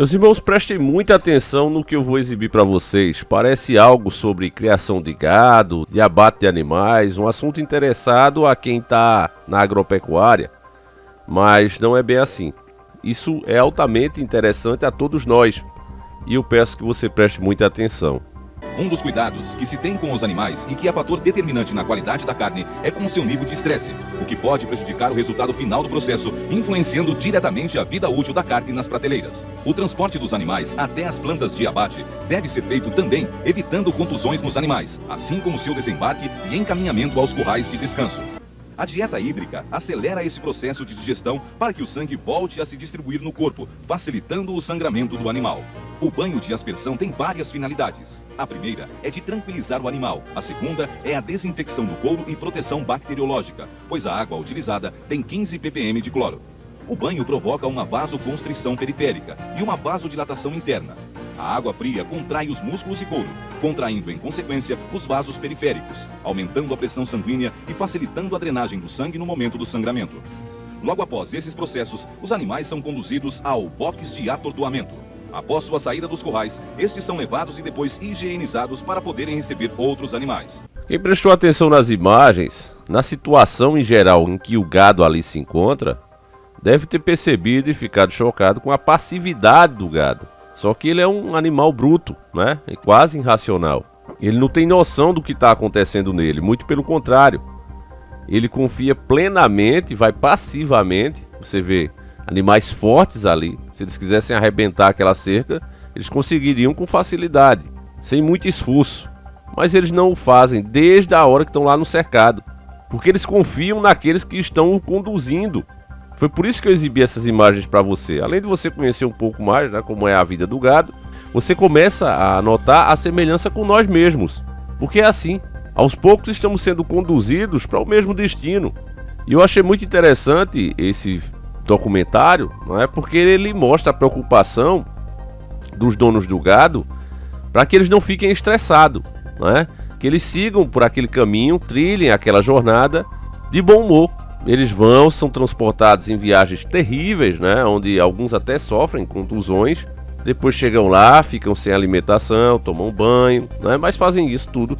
Meus irmãos, prestem muita atenção no que eu vou exibir para vocês. Parece algo sobre criação de gado, de abate de animais, um assunto interessado a quem está na agropecuária, mas não é bem assim. Isso é altamente interessante a todos nós e eu peço que você preste muita atenção. Um dos cuidados que se tem com os animais e que é fator determinante na qualidade da carne é com o seu nível de estresse, o que pode prejudicar o resultado final do processo, influenciando diretamente a vida útil da carne nas prateleiras. O transporte dos animais até as plantas de abate deve ser feito também evitando contusões nos animais, assim como seu desembarque e encaminhamento aos currais de descanso. A dieta hídrica acelera esse processo de digestão para que o sangue volte a se distribuir no corpo, facilitando o sangramento do animal. O banho de aspersão tem várias finalidades. A primeira é de tranquilizar o animal. A segunda é a desinfecção do couro e proteção bacteriológica, pois a água utilizada tem 15 ppm de cloro. O banho provoca uma vasoconstrição periférica e uma vasodilatação interna. A água fria contrai os músculos e couro, contraindo em consequência os vasos periféricos, aumentando a pressão sanguínea e facilitando a drenagem do sangue no momento do sangramento. Logo após esses processos, os animais são conduzidos ao box de atordoamento. Após sua saída dos currais, estes são levados e depois higienizados para poderem receber outros animais. Quem prestou atenção nas imagens, na situação em geral em que o gado ali se encontra, deve ter percebido e ficado chocado com a passividade do gado. Só que ele é um animal bruto, né? É quase irracional. Ele não tem noção do que está acontecendo nele, muito pelo contrário. Ele confia plenamente, vai passivamente. Você vê animais fortes ali. Se eles quisessem arrebentar aquela cerca, eles conseguiriam com facilidade, sem muito esforço. Mas eles não o fazem desde a hora que estão lá no cercado, porque eles confiam naqueles que estão o conduzindo. Foi por isso que eu exibi essas imagens para você. Além de você conhecer um pouco mais, né, como é a vida do gado, você começa a notar a semelhança com nós mesmos. Porque é assim, aos poucos estamos sendo conduzidos para o mesmo destino. E eu achei muito interessante esse documentário, não é? Porque ele mostra a preocupação dos donos do gado para que eles não fiquem estressados, não é? Que eles sigam por aquele caminho, trilhem aquela jornada de bom humor. Eles são transportados em viagens terríveis, né? Onde alguns até sofrem contusões. Depois chegam lá, ficam sem alimentação, tomam banho, né? Mas fazem isso tudo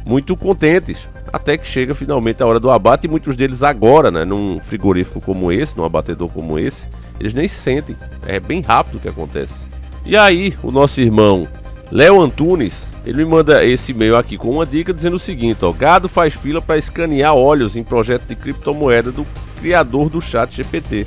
muito contentes. Até que chega finalmente a hora do abate e muitos deles agora, né? Num frigorífico como esse, num abatedor como esse, eles nem se sentem. É bem rápido o que acontece. E aí, o nosso irmão Léo Antunes, ele me manda esse e-mail aqui com uma dica dizendo o seguinte, ó: gado faz fila para escanear olhos em projeto de criptomoeda do criador do ChatGPT.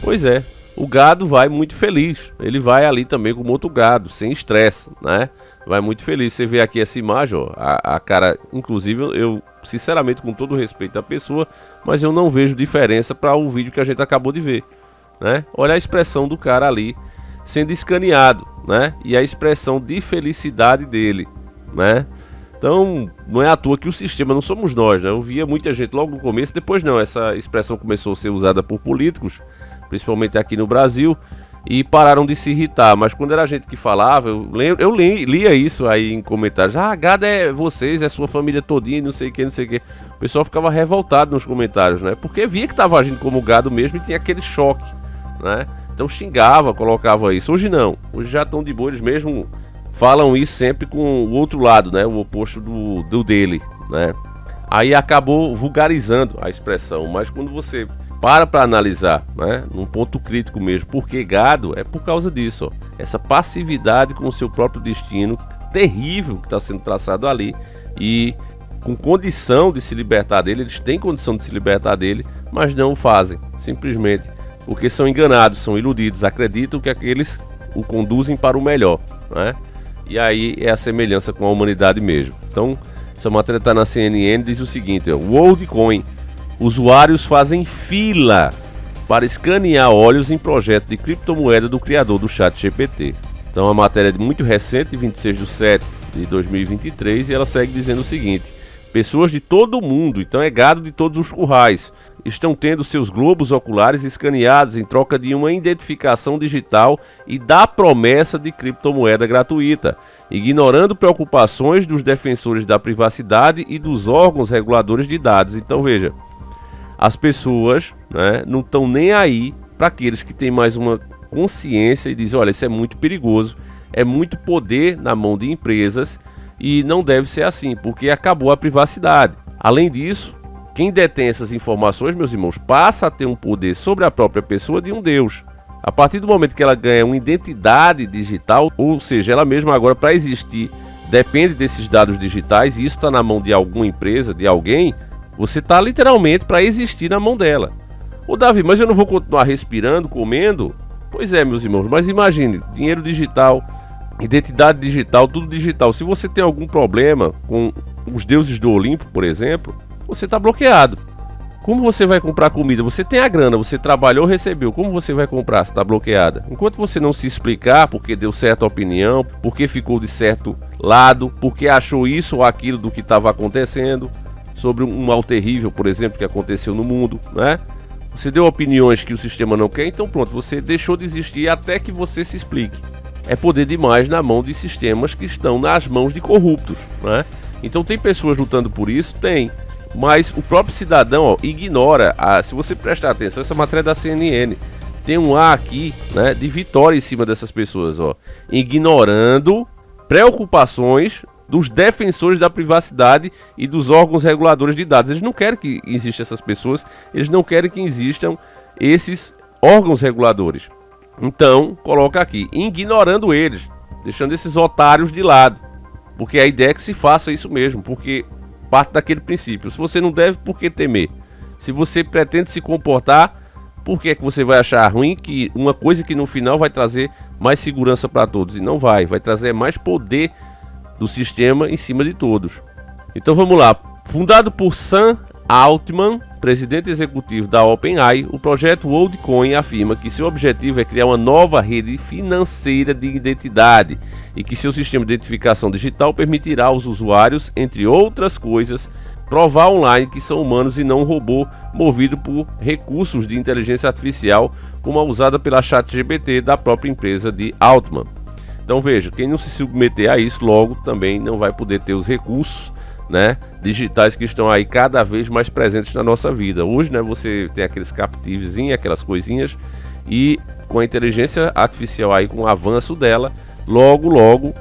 Pois é, o gado vai muito feliz, ele vai ali também como outro gado, sem estresse, né? Vai muito feliz. Você vê aqui essa imagem, ó, a cara, inclusive eu, sinceramente, com todo o respeito à pessoa, mas eu não vejo diferença para o vídeo que a gente acabou de ver, né? Olha a expressão do cara ali, sendo escaneado, né? E a expressão de felicidade dele, né? Então, não é à toa que o sistema não somos nós, né? Eu via muita gente logo no começo, depois não, essa expressão começou a ser usada por políticos, principalmente aqui no Brasil, e pararam de se irritar. Mas quando era a gente que falava, eu lia isso aí em comentários: ah, gado é vocês, é sua família todinha, não sei o que, não sei o que. O pessoal ficava revoltado nos comentários, né? Porque via que estava agindo como gado mesmo e tinha aquele choque, né? Então xingava, colocava isso. Hoje não, hoje já estão de boa, eles mesmo falam isso sempre com o outro lado, né? O oposto do dele, né? Aí acabou vulgarizando a expressão, mas quando você para analisar, né, num ponto crítico mesmo, porque gado é por causa disso, ó, essa passividade com o seu próprio destino terrível que está sendo traçado ali, e com condição de se libertar dele, eles têm condição de se libertar dele, mas não o fazem, simplesmente porque são enganados, são iludidos, acreditam que aqueles o conduzem para o melhor, né? E aí é a semelhança com a humanidade mesmo. Então, essa matéria está na CNN, diz o seguinte, ó: WorldCoin, usuários fazem fila para escanear olhos em projeto de criptomoeda do criador do ChatGPT. Então, a matéria é muito recente, 26/7/2023, e ela segue dizendo o seguinte: pessoas de todo o mundo, então é gado de todos os currais, estão tendo seus globos oculares escaneados em troca de uma identificação digital e da promessa de criptomoeda gratuita, ignorando preocupações dos defensores da privacidade e dos órgãos reguladores de dados. Então veja, as pessoas, né, não estão nem aí para aqueles que têm mais uma consciência e diz, olha, isso é muito perigoso, é muito poder na mão de empresas e não deve ser assim, porque acabou a privacidade. Além disso, quem detém essas informações, meus irmãos, passa a ter um poder sobre a própria pessoa de um Deus. A partir do momento que ela ganha uma identidade digital, ou seja, ela mesma agora, para existir, depende desses dados digitais, e isso está na mão de alguma empresa, de alguém, você está literalmente para existir na mão dela. Ô Davi, mas eu não vou continuar respirando, comendo? Pois é, meus irmãos, mas imagine, dinheiro digital, identidade digital, tudo digital. Se você tem algum problema com os deuses do Olimpo, por exemplo, você está bloqueado. Como você vai comprar comida? Você tem a grana, você trabalhou, recebeu. Como você vai comprar se está bloqueada? Enquanto você não se explicar porque deu certa opinião, porque ficou de certo lado, porque achou isso ou aquilo do que estava acontecendo, sobre um mal terrível, por exemplo, que aconteceu no mundo, né? Você deu opiniões que o sistema não quer, então pronto, você deixou de existir até que você se explique. É poder demais na mão de sistemas que estão nas mãos de corruptos, né? Então tem pessoas lutando por isso? Tem. Mas o próprio cidadão, ó, ignora. Se você prestar atenção, essa matéria é da CNN. Tem um A aqui, né, de vitória em cima dessas pessoas, ó, ignorando preocupações dos defensores da privacidade e dos órgãos reguladores de dados. Eles não querem que existam essas pessoas, eles não querem que existam esses órgãos reguladores. Então, coloca aqui, ignorando eles, deixando esses otários de lado. Porque a ideia é que se faça isso mesmo, porque parte daquele princípio. Se você não deve, por que temer? Se você pretende se comportar, por que é que você vai achar ruim que uma coisa que no final vai trazer mais segurança para todos? E não vai trazer mais poder do sistema em cima de todos. Então vamos lá. Fundado por Sam Altman, presidente executivo da OpenAI, o projeto WorldCoin afirma que seu objetivo é criar uma nova rede financeira de identidade e que seu sistema de identificação digital permitirá aos usuários, entre outras coisas, provar online que são humanos e não um robô movido por recursos de inteligência artificial, como a usada pela ChatGPT da própria empresa de Altman. Então veja, quem não se submeter a isso logo também não vai poder ter os recursos, né, digitais que estão aí cada vez mais presentes na nossa vida. Hoje, né, você tem aqueles captivezinhos, aquelas coisinhas, e com a inteligência artificial aí, com o avanço dela, logo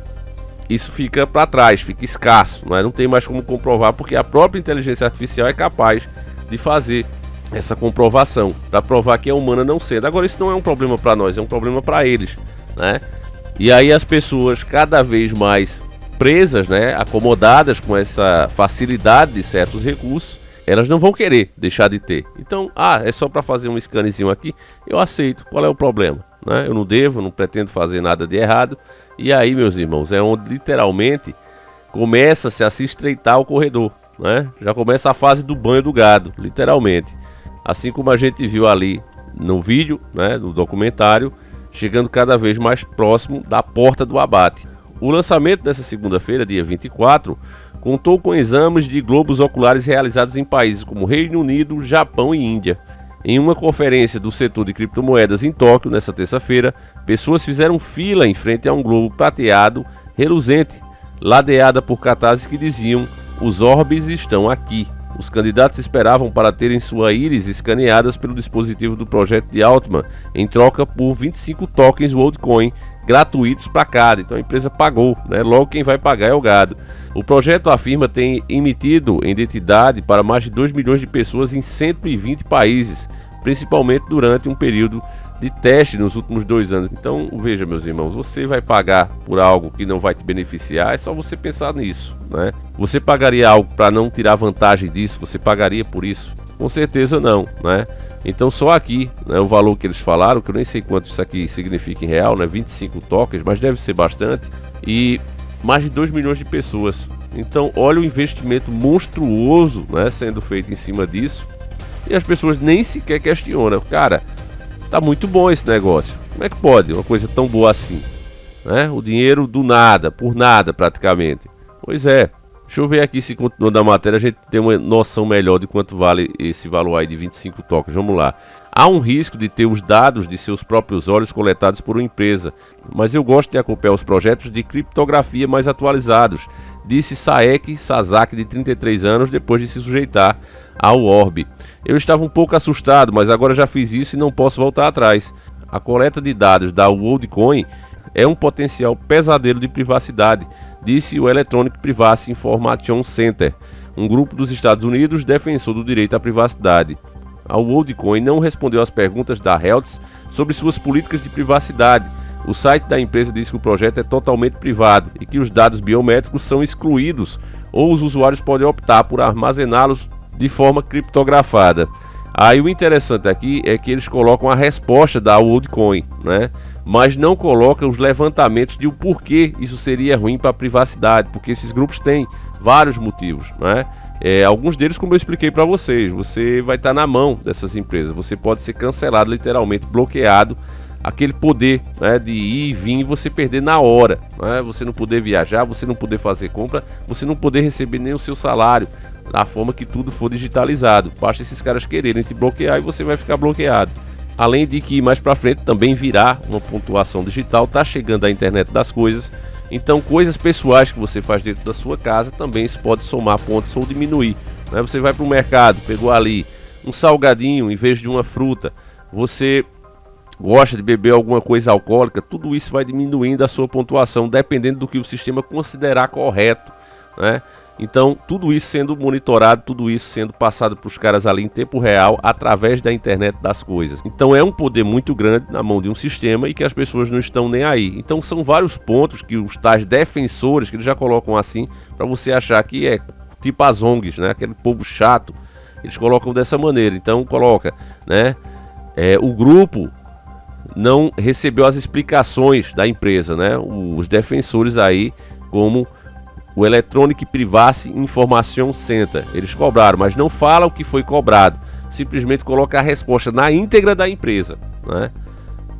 isso fica para trás, fica escasso, não tem mais como comprovar, porque a própria inteligência artificial é capaz de fazer essa comprovação, para provar que é humana não sendo. Agora isso não é um problema para nós, é um problema para eles, né? E aí as pessoas cada vez mais presas, né, acomodadas com essa facilidade de certos recursos, elas não vão querer deixar de ter. Então, é só para fazer um scanzinho aqui, eu aceito, qual é o problema? Né? Eu não devo, não pretendo fazer nada de errado. E aí, meus irmãos, é onde literalmente começa-se a se estreitar o corredor, né? Já começa a fase do banho do gado, literalmente. Assim como a gente viu ali no vídeo, né, no documentário, chegando cada vez mais próximo da porta do abate. O lançamento dessa segunda-feira, dia 24, contou com exames de globos oculares realizados em países como Reino Unido, Japão e Índia. Em uma conferência do setor de criptomoedas em Tóquio, nesta terça-feira, pessoas fizeram fila em frente a um globo prateado, reluzente, ladeada por cartazes que diziam: "Os orbes estão aqui". Os candidatos esperavam para terem sua íris escaneadas pelo dispositivo do projeto de Altman, em troca por 25 tokens WorldCoin gratuitos para cada. Então a empresa pagou, né? Logo quem vai pagar é o gado. O projeto afirma ter emitido identidade para mais de 2 milhões de pessoas em 120 países, principalmente durante um período de teste nos últimos 2 anos. Então veja, meus irmãos, você vai pagar por algo que não vai te beneficiar, é só você pensar nisso, né? Você pagaria algo para não tirar vantagem disso? Você pagaria por isso? Com certeza não, né? Então só aqui, né, o valor que eles falaram, que eu nem sei quanto isso aqui significa em real, né, 25 tokens, mas deve ser bastante, e mais de 2 milhões de pessoas. Então olha o investimento monstruoso, né, sendo feito em cima disso, e as pessoas nem sequer questionam. Cara, tá muito bom esse negócio, como é que pode uma coisa tão boa assim, né? O dinheiro do nada, por nada praticamente. Pois é. Deixa eu ver aqui se continuando a matéria a gente tem uma noção melhor de quanto vale esse valor aí de 25 tokens. Vamos lá. Há um risco de ter os dados de seus próprios olhos coletados por uma empresa, mas eu gosto de acompanhar os projetos de criptografia mais atualizados, disse Saek Sasaki, de 33 anos, depois de se sujeitar ao orbe. Eu estava um pouco assustado, mas agora já fiz isso e não posso voltar atrás. a coleta de dados da WorldCoin é um potencial pesadelo de privacidade, disse o Electronic Privacy Information Center, um grupo dos Estados Unidos defensor do direito à privacidade. A WorldCoin não respondeu às perguntas da Reuters sobre suas políticas de privacidade. O site da empresa diz que o projeto é totalmente privado e que os dados biométricos são excluídos ou os usuários podem optar por armazená-los de forma criptografada. Aí o interessante aqui é que eles colocam a resposta da WorldCoin, né? Mas não colocam os levantamentos de o porquê isso seria ruim para a privacidade, porque esses grupos têm vários motivos, né? Alguns deles, como eu expliquei para vocês, você vai estar na mão dessas empresas, você pode ser cancelado, literalmente bloqueado, aquele poder, né, de ir e vir e você perder na hora, né? Você não poder viajar, você não poder fazer compra, você não poder receber nem o seu salário, da forma que tudo for digitalizado. Basta esses caras quererem te bloquear e você vai ficar bloqueado. Além de que mais para frente também virá uma pontuação digital, tá chegando a internet das coisas, então coisas pessoais que você faz dentro da sua casa também se pode somar pontos ou diminuir, né? Você vai para o mercado, pegou ali um salgadinho em vez de uma fruta, você gosta de beber alguma coisa alcoólica, tudo isso vai diminuindo a sua pontuação, dependendo do que o sistema considerar correto, né? Então, tudo isso sendo monitorado, tudo isso sendo passado para os caras ali em tempo real, através da internet das coisas. Então, é um poder muito grande na mão de um sistema e que as pessoas não estão nem aí. Então, são vários pontos que os tais defensores, que eles já colocam assim, para você achar que é tipo as ONGs, né? Aquele povo chato, eles colocam dessa maneira. Então, coloca, né? O grupo não recebeu as explicações da empresa, né? Os defensores aí, como o Electronic Privacy Information Center, eles cobraram, mas não fala o que foi cobrado, simplesmente coloca a resposta na íntegra da empresa, né?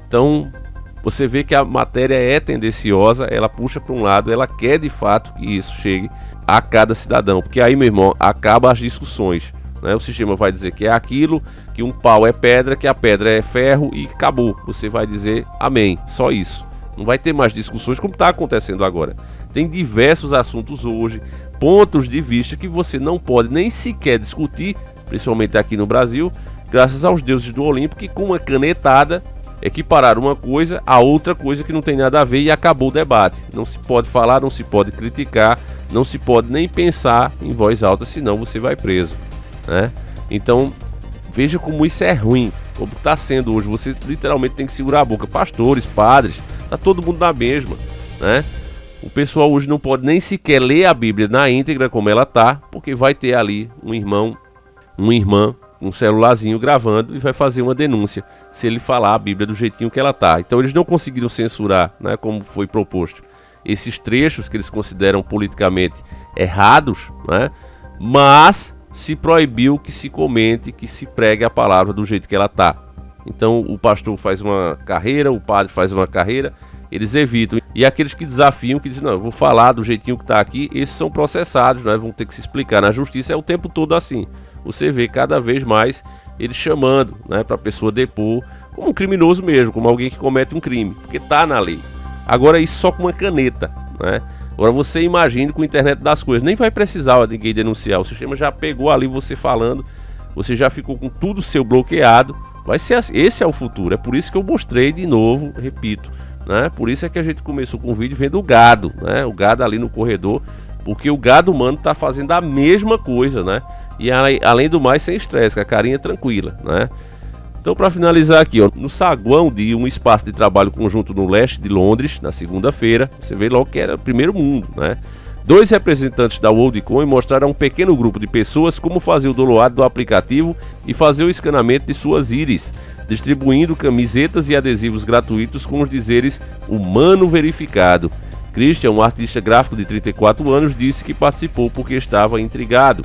Então você vê que a matéria é tendenciosa, ela puxa para um lado, ela quer de fato que isso chegue a cada cidadão, porque aí, meu irmão, acaba as discussões, né? O sistema vai dizer que é aquilo, que um pau é pedra, que a pedra é ferro e acabou. Você vai dizer amém, só isso. Não vai ter mais discussões como está acontecendo agora. Tem diversos assuntos hoje, pontos de vista que você não pode nem sequer discutir, principalmente aqui no Brasil, graças aos deuses do Olimpo, que com uma canetada equipararam uma coisa a outra coisa que não tem nada a ver e acabou o debate. Não se pode falar, não se pode criticar, não se pode nem pensar em voz alta, senão você vai preso, né? Então, veja como isso é ruim, como está sendo hoje. Você literalmente tem que segurar a boca. Pastores, padres, tá todo mundo na mesma, né? O pessoal hoje não pode nem sequer ler a Bíblia na íntegra como ela tá, porque vai ter ali um irmão, uma irmã, um celularzinho gravando e vai fazer uma denúncia se ele falar a Bíblia do jeitinho que ela tá. Então eles não conseguiram censurar, né, como foi proposto, esses trechos que eles consideram politicamente errados, né? Mas se proibiu que se comente, que se pregue a palavra do jeito que ela tá. Então o pastor faz uma carreira, o padre faz uma carreira, eles evitam. E aqueles que desafiam, que dizem, não, eu vou falar do jeitinho que está aqui, esses são processados, né? Vão ter que se explicar na justiça, é o tempo todo assim. Você vê cada vez mais eles chamando, né, para a pessoa depor, como um criminoso mesmo, como alguém que comete um crime, porque está na lei. Agora isso só com uma caneta, né? Agora você imagine com a internet das coisas, nem vai precisar ninguém denunciar, o sistema já pegou ali você falando, você já ficou com tudo seu bloqueado, vai ser assim. Esse é o futuro, é por isso que eu mostrei de novo, repito, né? Por isso é que a gente começou com o vídeo vendo o gado, né? O gado ali no corredor, porque o gado humano está fazendo a mesma coisa, né? E além do mais sem estresse, com a carinha tranquila, né? Então, para finalizar aqui, ó, no saguão de um espaço de trabalho conjunto no leste de Londres, na segunda-feira, você vê logo que era o primeiro mundo, né? 2 representantes da WorldCoin mostraram a um pequeno grupo de pessoas como fazer o download do aplicativo e fazer o escaneamento de suas íris, distribuindo camisetas e adesivos gratuitos com os dizeres "humano verificado". Christian, um artista gráfico de 34 anos, disse que participou porque estava intrigado.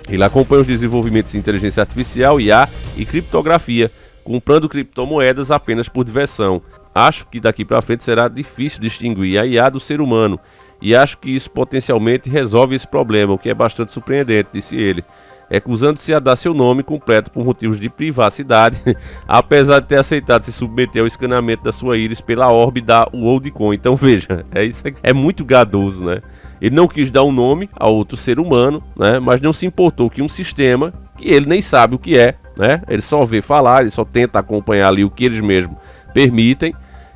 Ele acompanha os desenvolvimentos de inteligência artificial, IA e criptografia, comprando criptomoedas apenas por diversão. Acho que daqui para frente será difícil distinguir a IA do ser humano, e acho que isso potencialmente resolve esse problema, o que é bastante surpreendente, disse ele, recusando-se a dar seu nome completo por motivos de privacidade, apesar de ter aceitado se submeter ao escaneamento da sua íris pela orbe da WorldCoin. Então veja, isso é muito gadoso, né? Ele não quis dar um nome a outro ser humano, né? Mas não se importou que um sistema, que ele nem sabe o que é, né? Ele só vê falar, ele só tenta acompanhar ali o que eles mesmos permitem,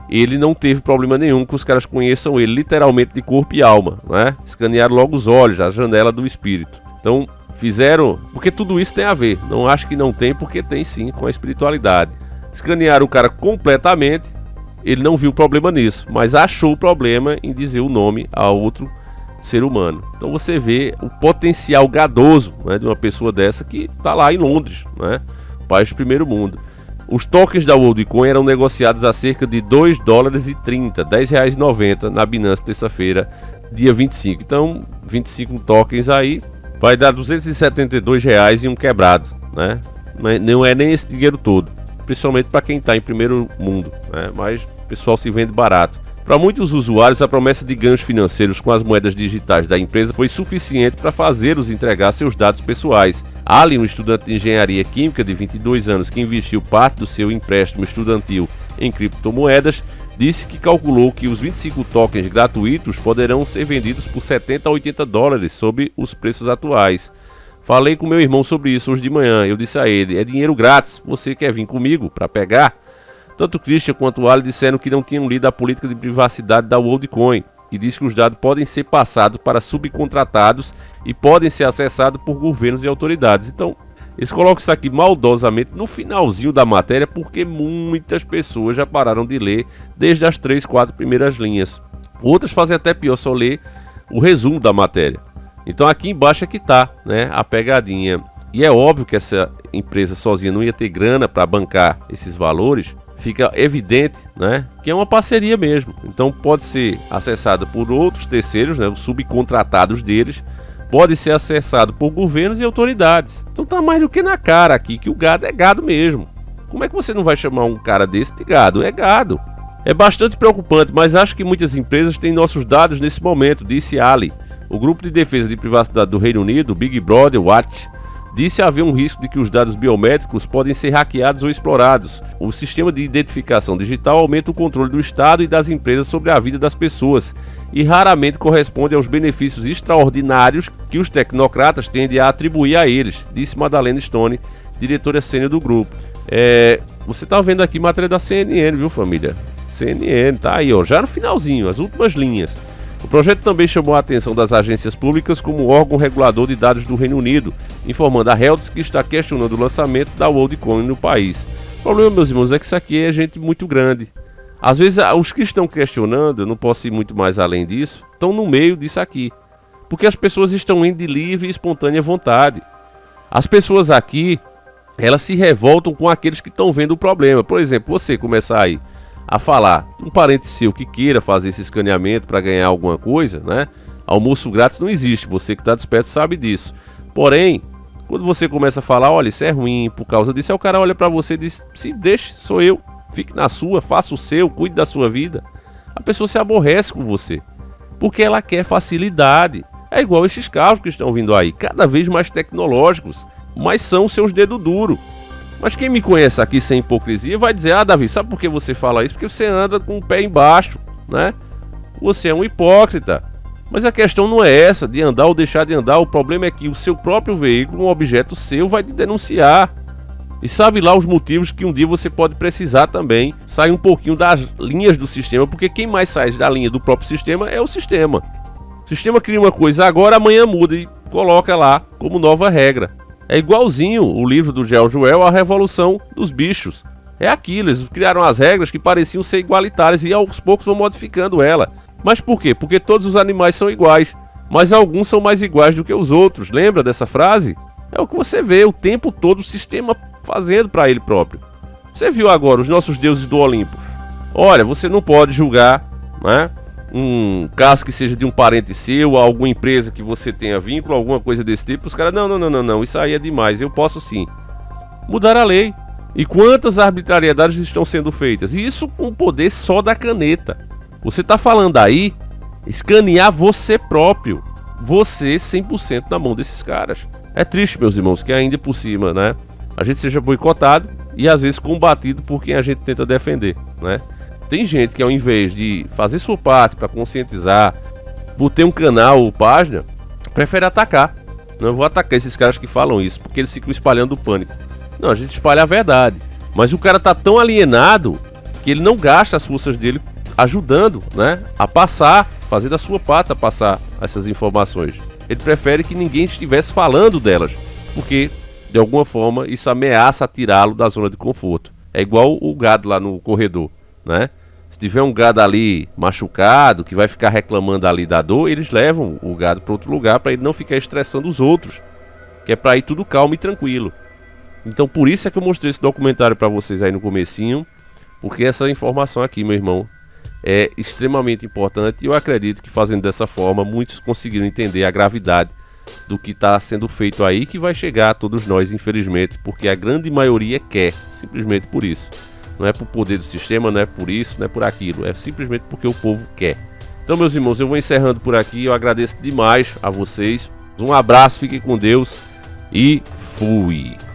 ele não teve problema nenhum que os caras conheçam ele literalmente de corpo e alma, né? Escanearam logo os olhos, a janela do espírito. Então fizeram, porque tudo isso tem a ver, não acho que não tem, porque tem sim com a espiritualidade. Escanearam o cara completamente, ele não viu problema nisso, mas achou o problema em dizer o nome a outro ser humano. Então você vê o potencial gadoso, né, de uma pessoa dessa que está lá em Londres, né, país do primeiro mundo. Os tokens da WorldCoin eram negociados a cerca de $2,30, R$10,90 na Binance terça-feira, dia 25. Então, 25 tokens aí vai dar R$272 e um quebrado, né? Não é nem esse dinheiro todo, principalmente para quem está em primeiro mundo, né? Mas o pessoal se vende barato. Para muitos usuários, a promessa de ganhos financeiros com as moedas digitais da empresa foi suficiente para fazê-los entregar seus dados pessoais. Ali, um estudante de engenharia química de 22 anos que investiu parte do seu empréstimo estudantil em criptomoedas, disse que calculou que os 25 tokens gratuitos poderão ser vendidos por $70 a $80 sob os preços atuais. Falei com meu irmão sobre isso hoje de manhã. Eu disse a ele: é dinheiro grátis, você quer vir comigo para pegar? Tanto Christian quanto o Ali disseram que não tinham lido a política de privacidade da WorldCoin, que diz que os dados podem ser passados para subcontratados e podem ser acessados por governos e autoridades. Então, eles colocam isso aqui maldosamente no finalzinho da matéria, porque muitas pessoas já pararam de ler desde as 3, 4 primeiras linhas. Outras fazem até pior, só ler o resumo da matéria. Então aqui embaixo é que está, né, a pegadinha. E é óbvio que essa empresa sozinha não ia ter grana para bancar esses valores. Fica evidente, né, que é uma parceria mesmo. Então pode ser acessada por outros terceiros, né, os subcontratados deles. Pode ser acessado por governos e autoridades. Então tá mais do que na cara aqui que o gado é gado mesmo. Como é que você não vai chamar um cara desse de gado? É gado. É bastante preocupante, mas acho que muitas empresas têm nossos dados nesse momento, disse Ali. O grupo de defesa de privacidade do Reino Unido, Big Brother Watch, disse haver um risco de que os dados biométricos podem ser hackeados ou explorados. O sistema de identificação digital aumenta o controle do Estado e das empresas sobre a vida das pessoas e raramente corresponde aos benefícios extraordinários que os tecnocratas tendem a atribuir a eles, disse Madalena Stone, diretora sênior do grupo. Você está vendo aqui matéria da CNN, viu, família? CNN, tá aí, ó, já no finalzinho, as últimas linhas. O projeto também chamou a atenção das agências públicas como órgão regulador de dados do Reino Unido, informando a Reuters que está questionando o lançamento da WorldCoin no país. O problema, meus irmãos, é que isso aqui é gente muito grande. Às vezes, os que estão questionando, eu não posso ir muito mais além disso, estão no meio disso aqui. Porque as pessoas estão indo de livre e espontânea vontade. As pessoas aqui, elas se revoltam com aqueles que estão vendo o problema. Por exemplo, você começar aí a falar de um parente seu que queira fazer esse escaneamento para ganhar alguma coisa, né? Almoço grátis não existe, você que está desperto sabe disso. Porém, quando você começa a falar, olha, isso é ruim por causa disso, aí o cara olha para você e diz: se deixe, sou eu, fique na sua, faça o seu, cuide da sua vida. A pessoa se aborrece com você, porque ela quer facilidade. É igual esses carros que estão vindo aí, cada vez mais tecnológicos, mas são seus dedos duros. Mas quem me conhece aqui sem hipocrisia vai dizer: ah, Davi, sabe por que você fala isso? Porque você anda com o pé embaixo, né? Você é um hipócrita. Mas a questão não é essa, de andar ou deixar de andar. O problema é que o seu próprio veículo, um objeto seu, vai te denunciar. E sabe lá os motivos que um dia você pode precisar também sair um pouquinho das linhas do sistema, porque quem mais sai da linha do próprio sistema é o sistema. O sistema cria uma coisa agora, amanhã muda e coloca lá como nova regra. É igualzinho o livro do George Orwell, A Revolução dos Bichos. É aquilo, eles criaram as regras que pareciam ser igualitárias e aos poucos vão modificando ela. Mas por quê? Porque todos os animais são iguais, mas alguns são mais iguais do que os outros. Lembra dessa frase? É o que você vê o tempo todo o sistema fazendo para ele próprio. Você viu agora os nossos deuses do Olimpo. Olha, você não pode julgar, né, um caso que seja de um parente seu, alguma empresa que você tenha vínculo, alguma coisa desse tipo. Os caras, não, isso aí é demais, eu posso sim. Mudar a lei. E quantas arbitrariedades estão sendo feitas? E isso com o poder só da caneta. Você está falando aí, escanear você próprio. Você 100% na mão desses caras. É triste, meus irmãos, que ainda por cima, né, a gente seja boicotado e às vezes combatido por quem a gente tenta defender, né? Tem gente que ao invés de fazer sua parte para conscientizar, por ter um canal ou página, prefere atacar. Não vou atacar esses caras que falam isso, porque eles ficam espalhando o pânico. Não, a gente espalha a verdade. Mas o cara tá tão alienado que ele não gasta as forças dele ajudando, né, a passar, fazendo a sua parte a passar essas informações. Ele prefere que ninguém estivesse falando delas, porque de alguma forma isso ameaça tirá-lo da zona de conforto. É igual o gado lá no corredor, né? Se tiver um gado ali machucado, que vai ficar reclamando ali da dor, eles levam o gado para outro lugar para ele não ficar estressando os outros, que é para ir tudo calmo e tranquilo. Então por isso é que eu mostrei esse documentário para vocês aí no comecinho, porque essa informação aqui, meu irmão, é extremamente importante e eu acredito que fazendo dessa forma muitos conseguiram entender a gravidade do que está sendo feito aí, que vai chegar a todos nós, infelizmente, porque a grande maioria quer, simplesmente por isso. Não é por poder do sistema, não é por isso, não é por aquilo, é simplesmente porque o povo quer. Então, meus irmãos, eu vou encerrando por aqui, eu agradeço demais a vocês, um abraço, fiquem com Deus e fui!